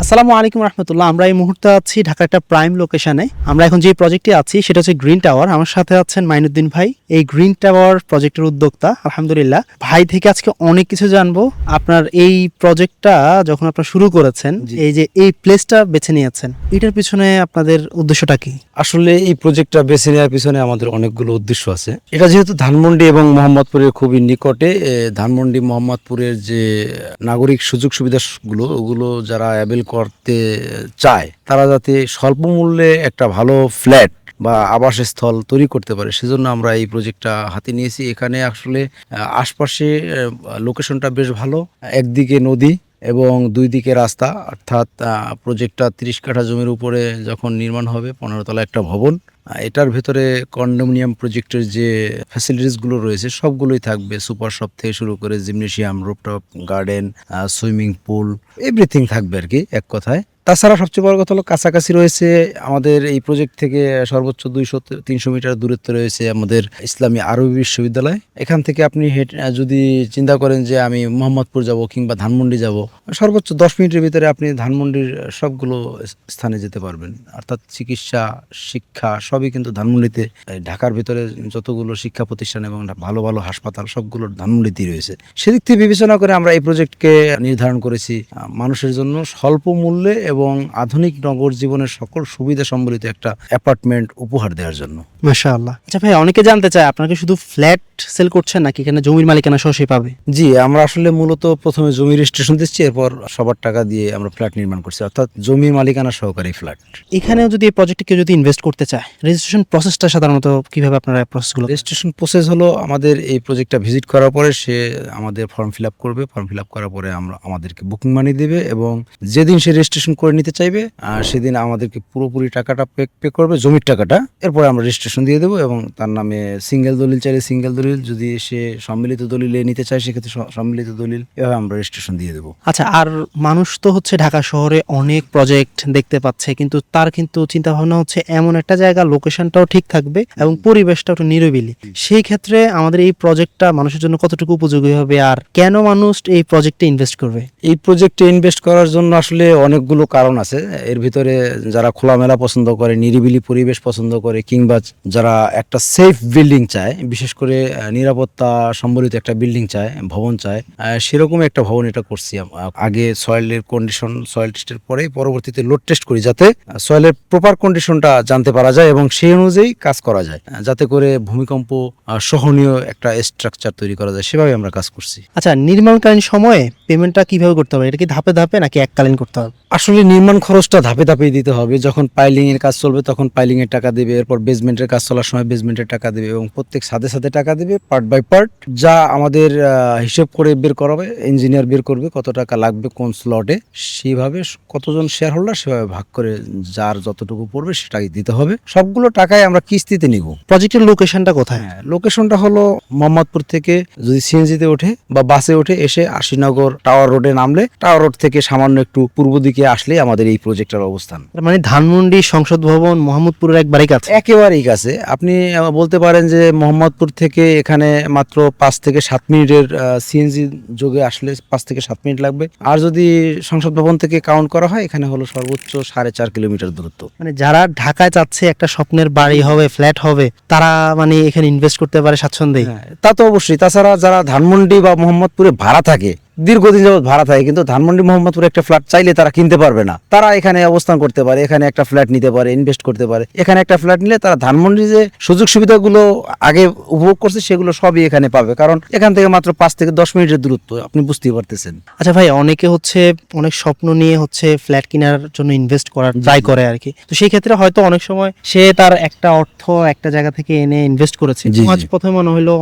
আসসালামু আলাইকুম রহমতুল্লাহ। আমরা এই মুহূর্তে আছি ঢাকার একটা প্রাইম লোকেশনে। আমরা এখন যে প্রজেক্টে আছি সেটা হচ্ছে গ্রিন টাওয়ার। আমার সাথে আছেন মাইনুদ্দিন ভাই, এই গ্রিন টাওয়ার প্রজেক্টের উদ্যোক্তা। আলহামদুলিল্লাহ, ভাই থেকে আজকে অনেক কিছু জানবো। আপনার এই প্রজেক্টটা যখন আপনারা শুরু করেছেন, এই যে এই প্লেসটা বেছে নিয়েছেন, এটার পিছনে আপনাদের উদ্দেশ্যটা কি? আসলে এই প্রজেক্টটা বেছে নেওয়ার পিছনে আমাদের অনেকগুলো উদ্দেশ্য আছে। এটা যেহেতু ধানমন্ডি এবং মোহাম্মদপুরের খুবই নিকটে, ধানমন্ডি মোহাম্মদপুরের যে নাগরিক সুযোগ সুবিধাগুলো ওগুলো যারা অ্যাভেল করতে চায় তারা যাতে স্বল্প মূল্যে একটা ভালো ফ্ল্যাট বা আবাসস্থল তৈরি করতে পারে, সেজন্য আমরা এই প্রজেক্টটা হাতে নিয়েছি। এখানে আসলে আশপাশে লোকেশনটা বেশ ভালো, একদিকে নদী এবং দুই দিকে রাস্তা, অর্থাৎ প্রজেক্টটা 30 কাঠা জমির উপরে যখন নির্মাণ হবে 15 তলা একটা ভবন। এটার ভেতরে কন্ডোমিনিয়াম প্রজেক্টের যে ফ্যাসিলিটিসগুলো রয়েছে সবগুলোই থাকবে, সুপার শপ থেকে শুরু করে gymnasium, rooftop garden, swimming pool, everything থাকবে আর কি, এক কথায়। তাছাড়া সবচেয়ে বড় কথা হলো কাছাকাছি রয়েছে আমাদের এই প্রজেক্ট থেকে সর্বোচ্চ 200-300 মিটার দূরত্বে রয়েছে আমাদের ইসলামী আরবি বিশ্ববিদ্যালয়। এখান থেকে আপনি যদি চিন্তা করেন যে আমি মোহাম্মদপুর যাব কিংবা ধানমন্ডি যাব, সর্বোচ্চ 10 মিনিটের ভিতরে আপনি ধানমন্ডির সবগুলো স্থানে যেতে পারবেন। অর্থাৎ চিকিৎসা, শিক্ষা সবই কিন্তু ধানমন্ডিতে, ঢাকার ভিতরে যতগুলো শিক্ষা প্রতিষ্ঠান এবং ভালো ভালো হাসপাতাল সবগুলো ধানমন্ডিতেই রয়েছে। সেদিক থেকে বিবেচনা করে আমরা এই প্রজেক্টকে নির্ধারণ করেছি মানুষের জন্য স্বল্প মূল্যে এবং আধুনিক নগর জীবনের সকল সুবিধা সম্বলিত একটা অ্যাপার্টমেন্ট উপহার দেওয়ার জন্য। মাশাআল্লাহ। আচ্ছা ভাই, অনেকে জানতে চায় আপনাকে শুধু ফ্ল্যাট সেল করছেন নাকি এখানে জমির মালিকানা সহ সে পাবে? জি, আমরা আসলে মূলত প্রথমে জমি রেজিস্ট্রেশন দিচ্ছি, এরপর সবার টাকা দিয়ে আমরা ফ্ল্যাট নির্মাণ করছি, অর্থাৎ জমির মালিকানা সহকারী ফ্ল্যাট। এখানেও যদি এই প্রজেক্টে কেউ যদি ইনভেস্ট করতে চায়, রেজিস্ট্রেশন প্রসেসটা সাধারণত কিভাবে আপনারা প্রসেসগুলো? রেজিস্ট্রেশন প্রসেস হলো আমাদের এই প্রজেক্টটা ভিজিট করার পরে সে আমাদের ফর্ম ফিল আপ করবে। ফর্ম ফিল আপ করার পরে আমাদেরকে বুকিং মানি দেবে এবং যেদিন সে রেজিস্ট্রেশন করে নিতে চাইবে সেদিন আমাদেরকে পুরোপুরি টাকাটা পে করবে, জমির টাকাটা। এরপরে আমরা রেজিস্ট্রেশন দিয়ে দেবো এবং তার নামে সিঙ্গেল দলিল চাইলে সিঙ্গেল দলিল, যদি সে সম্মিলিত দলিলে নিতে চায় সেক্ষেত্রে সম্মিলিত দলিল, এভাবে আমরা রেজিস্ট্রেশন দিয়ে দেবো। আচ্ছা, আর মানুষ তো হচ্ছে ঢাকা শহরে অনেক প্রজেক্ট দেখতে পাচ্ছে, কিন্তু তার কিন্তু চিন্তা ভাবনা হচ্ছে এমন একটা জায়গা, লোকেশনটাও ঠিক থাকবে এবং পরিবেশটাও একটু নিরিবিলি। সেই ক্ষেত্রে আমাদের এই প্রজেক্টটা মানুষের জন্য কতটুকু উপযোগী হবে আর কেন মানুষ এই প্রজেক্টে ইনভেস্ট করবে? এই প্রজেক্টে ইনভেস্ট করার জন্য আসলে অনেকগুলো কারণ আছে। এর ভিতরে যারা খোলামেলা পছন্দ করে, নিরিবিলি পরিবেশ পছন্দ করে, কিংবা যারা একটা সেফ বিল্ডিং চায়, বিশেষ করে নিরাপত্তা সম্বলিত একটা বিল্ডিং চায়, ভবন চায়, সেরকম একটা ভবন এটা করছি। আগে সয়েলের কন্ডিশন, সয়েল টেস্টের পরে পরবর্তীতে লোড টেস্ট করি, যাতে সয়েলের প্রপার কন্ডিশনটা জানতে পারা যায় এবং সেই অনুযায়ী কাজ করা যায়, যাতে করে ভূমিকম্প সহনীয় একটা স্ট্রাকচার তৈরি করা যায়, সেভাবে আমরা কাজ করছি। আচ্ছা, নির্মাণকালীন সময়ে পেমেন্টটা কিভাবে করতে হবে? এটা কি ধাপে ধাপে নাকি এককালীন করতে হবে? আসলে নির্মাণ খরচটা ধাপে ধাপেই দিতে হবে। যখন পাইলিং এর কাজ চলবে তখন পাইলিং এর টাকা দেবে, এরপর বেসমেন্টের কাজ চলার সময় বেসমেন্টের টাকা দেবে এবং প্রত্যেক সাথে সাথে টাকা দেবে, পার্ট বাই পার্ট। যা আমাদের হিসেব করে বের করা হবে, ইঞ্জিনিয়ার বের করবে কত টাকা লাগবে কোন স্লটে, সেইভাবে কতজন শেয়ার হোল্ডার সেভাবে ভাগ করে যার যতটুকু পড়বে সেটাই দিতে হবে। সবগুলো টাকাই আমরা কিস্তিতে নিব। প্রজেক্টের লোকেশনটা কোথায়? লোকেশনটা হলো মোহাম্মদপুর থেকে যদি সিএনজিতে ওঠে বা বাসে ওঠে, এসে আশিনগর টাওয়ার রোডে নামলে টাওয়ার রোড থেকে সামান্য একটু পূর্ব দিকে আসলে আমাদের এই প্রজেক্টের অবস্থান। মানে ধানমন্ডি সংসদ ভবন মোহাম্মদপুরের একবারই কাছে? একেবারেই কাছে। আপনি বলতে পারেন যে মোহাম্মদপুর থেকে এখানে মাত্র 5 থেকে 7 মিনিটের সিএনজি যোগে আসলে 5 থেকে 7 মিনিট লাগবে। আর যদি সংসদ ভবন থেকে কাউন্ট করা হয়, এখানে হলো সর্বোচ্চ 4.5 কিলোমিটার দূরত্ব। মানে যারা ঢাকায় চাচ্ছে একটা স্বপ্নের বাড়ি হবে, ফ্ল্যাট হবে, তারা মানে এখানে ইনভেস্ট করতে পারে স্বাচ্ছন্দ্যে। তা তো অবশ্যই। তাছাড়া যারা ধানমন্ডি বা মোহাম্মদপুরে ভাড়া থাকে, দীর্ঘদিন যাবত ভাড়া থাকে, কিন্তু ধানমন্ডি মোহাম্মদপুরে একটা ফ্ল্যাট চাইলে তারা কিনতে পারবে না, তারা এখানে অবস্থান করতে পারে, এখানে একটা ফ্ল্যাট নিতে পারে, ইনভেস্ট করতে পারে। এখানে একটা ফ্ল্যাট নিলে তারা ধানমন্ডি যে সুযোগ সুবিধাগুলো আগে উপভোগ করছে সেগুলো সবই এখানে পাবে, কারণ এখান থেকে মাত্র 5 থেকে 10 মিনিটের দূরত্ব, আপনি বুঝতেই পারতেছেন। আচ্ছা ভাই, অনেকে হচ্ছে অনেক স্বপ্ন নিয়ে হচ্ছে ফ্ল্যাট কেনার জন্য ইনভেস্ট করার ট্রাই করে আর কি। তো সেই ক্ষেত্রে হয়তো অনেক সময় সে তার একটা অর্থ একটা জায়গা থেকে এনে ইনভেস্ট করেছে, আজ প্রথমে মনে হলো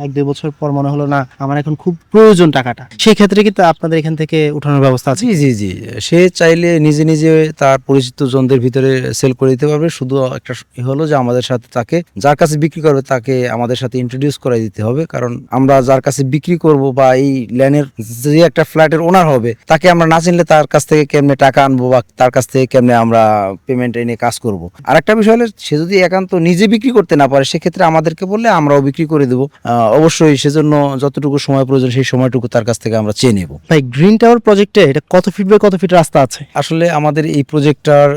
1-2 বছর পর মনে হলো না আমার এখন খুব প্রয়োজন টাকাটা, সেই ক্ষেত্রে কিন্তু আপনাদের এখান থেকে উঠানোর ব্যবস্থা আছে? জি জি জি, সে চাইলে নিজে নিজে তার পরিচিত জনদের ভিতরে সেল করে দিতে পারবে। শুধু একটা হলো যে আমাদের সাথে তাকে, যার কাছে বিক্রি করবে তাকে আমাদের সাথে ইন্ট্রোডিউস করাই দিতে হবে, কারণ আমরা যার কাছে বিক্রি করব বা এই ল্যান্ডের যে একটা ফ্ল্যাটের ওনার হবে, তাকে আমরা না চিনলে তার কাছ থেকে কেমনে টাকা আনবো বা তার কাছ থেকে কেমনে আমরা পেমেন্ট এনে কাজ করব। আর একটা বিষয় হলো, সে যদি একান্ত নিজে বিক্রি করতে না পারে সেক্ষেত্রে আমাদেরকে বললে আমরাও বিক্রি করে দেবো। অবশ্যই সেজন্য যতটুকু সময় প্রয়োজন সেই সময়টুকু তার কাছে কাছ থেকে আমরা চেয়ে নেব। ভাই গ্রিন টাওয়ার প্রজেক্টে এটা কত ফিট বাই কত ফিট রাস্তা আছে? আসলে আমাদের এই প্রজেক্টটার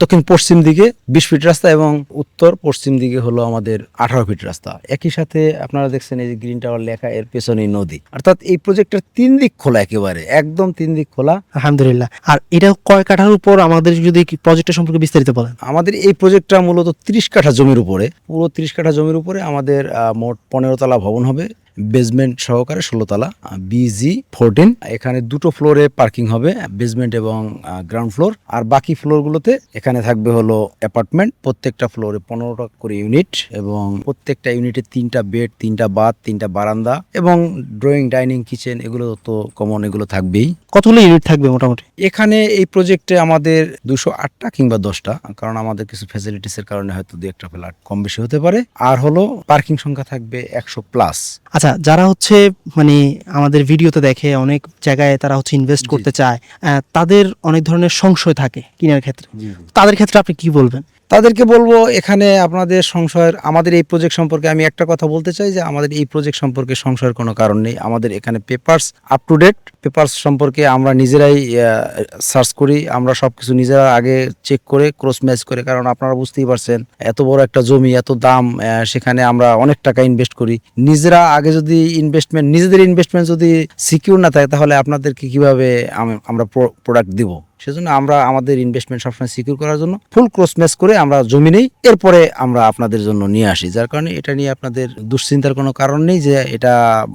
দক্ষিণ পশ্চিম দিকে 20 ফিট রাস্তা এবং উত্তর পশ্চিম দিকে হলো আমাদের 18 ফিট রাস্তা। একই সাথে আপনারা দেখছেন এই যে গ্রিন টাওয়ার লেখা, এর পেছনেই নদী, অর্থাৎ এই প্রজেক্টের 3 দিক খোলা, একেবারে একদম 3 দিক খোলা। আলহামদুলিল্লাহ। আর এটা কয় কাঠার উপর, আমাদের যদি প্রজেক্টের সম্পর্কে বিস্তারিত বলেন। আমাদের এই প্রজেক্টটা মূলত 30 কাঠা জমির উপরে, পুরো 30 কাঠা জমির উপরে আমাদের মোট 15 তলা ভবন হবে, বেসমেন্ট সহকারে 16 তলা, BG14। এখানে 2টো ফ্লোরে পার্কিং হবে, বেসমেন্ট এবং গ্রাউন্ড ফ্লোর। আর বাকি ফ্লোরগুলোতে এখানে থাকবে হলো অ্যাপার্টমেন্ট, প্রত্যেকটা ফ্লোরে 15টা করে ইউনিট এবং প্রত্যেকটা ইউনিটে 3টা বেড, 3টা বাথ, 3টা বারান্দা এবং ড্রয়িং, ডাইনিং, কিচেন এগুলো তো কমন, এগুলো থাকবেই। কতগুলো ইউনিট থাকবে মোটামুটি? এখানে এই প্রজেক্টে আমাদের 208টা কিংবা 10টা, কারণ আমাদের কিছু ফ্যাসিলিটিসের কারণে হয়তো 2-1টা ফ্ল্যাট কম বেশি হতে পারে। আর হলো পার্কিং সংখ্যা থাকবে 100+। আচ্ছা, যারা হচ্ছে মানে আমাদের ভিডিওতে দেখে অনেক জায়গায় তারা হচ্ছে ইনভেস্ট করতে চায়, তাদের অনেক ধরনের সংশয় থাকে কেনার ক্ষেত্রে, তাদের ক্ষেত্রে আপনি কি বলবেন? তাদেরকে বলবো এখানে আপনাদের সংশয়ের, আমাদের এই প্রজেক্ট সম্পর্কে আমি একটা কথা বলতে চাই যে আমাদের এই প্রজেক্ট সম্পর্কে সংশয়ের কোনো কারণ নেই। আমাদের এখানে papers up to date, papers সম্পর্কে আমরা নিজেরাই সার্চ করি, আমরা সবকিছু নিজেরা আগে চেক করে ক্রস ম্যাচ করে, কারণ আপনারা বুঝতেই পারছেন এত বড় একটা জমি, এত দাম, সেখানে আমরা অনেক টাকা ইনভেস্ট করি। নিজেরা আগে যদি নিজেদের ইনভেস্টমেন্ট যদি সিকিউর না থাকে তাহলে আপনাদেরকে কিভাবে আমরা প্রোডাক্ট দিব? সেজন্য আমরা আমাদের ইনভেস্টমেন্ট সবসময় সিকিউর করার জন্য ফুল ক্রস ম্যাচ করে আমরা জমি নেই, এরপরে আমরা আপনাদের জন্য নিয়ে আসি। যার কারণে এটা নিয়ে আপনাদের দুশ্চিন্তার কোনো কারণ নেই যে এটা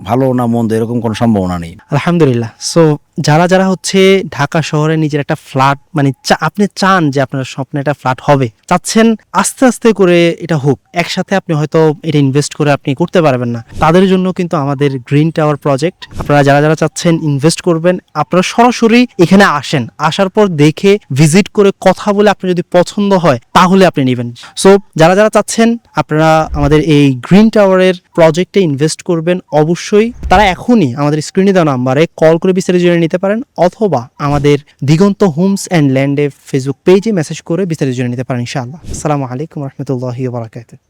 ভালো না মন্দ, এরকম কোনো সম্ভাবনা নেই। আলহামদুলিল্লাহ। সো যারা যারা হচ্ছে ঢাকা শহরে নিজের একটা ফ্ল্যাট মানে আপনি চান যে আপনার স্বপ্নে একটা ফ্ল্যাট হবে, চাচ্ছেন আস্তে আস্তে করে এটা হোক, একসাথে আপনি হয়তো এটা ইনভেস্ট করে আপনি করতে পারবেন না, তাদের জন্য কিন্তু আমাদের গ্রিন টাওয়ার প্রজেক্ট। আপনারা যারা যারা চাচ্ছেন ইনভেস্ট করবেন, আপনারা সরাসরি এখানে আসেন, আসার পর দেখে ভিজিট করে কথা বলে আপনার যদি পছন্দ হয় তাহলে আপনি নেবেন। সো যারা যারা চাচ্ছেন আপনারা আমাদের এই গ্রিন টাওয়ারের প্রজেক্টে ইনভেস্ট করবেন, অবশ্যই তারা এখনই আমাদের স্ক্রিনে দেওয়া নাম্বারে কল করে বিস্তারিত জেনে নিতে পারেন, অথবা আমাদের দিগন্ত হোমস অ্যান্ড ল্যান্ডে ফেসবুক পেজে মেসেজ করে বিস্তারিত জেনে নিতে পারেন ইনশাআল্লাহ। আসসালামু আলাইকুম রহমতুল্লাহি ওয়া বারাকাতুহু।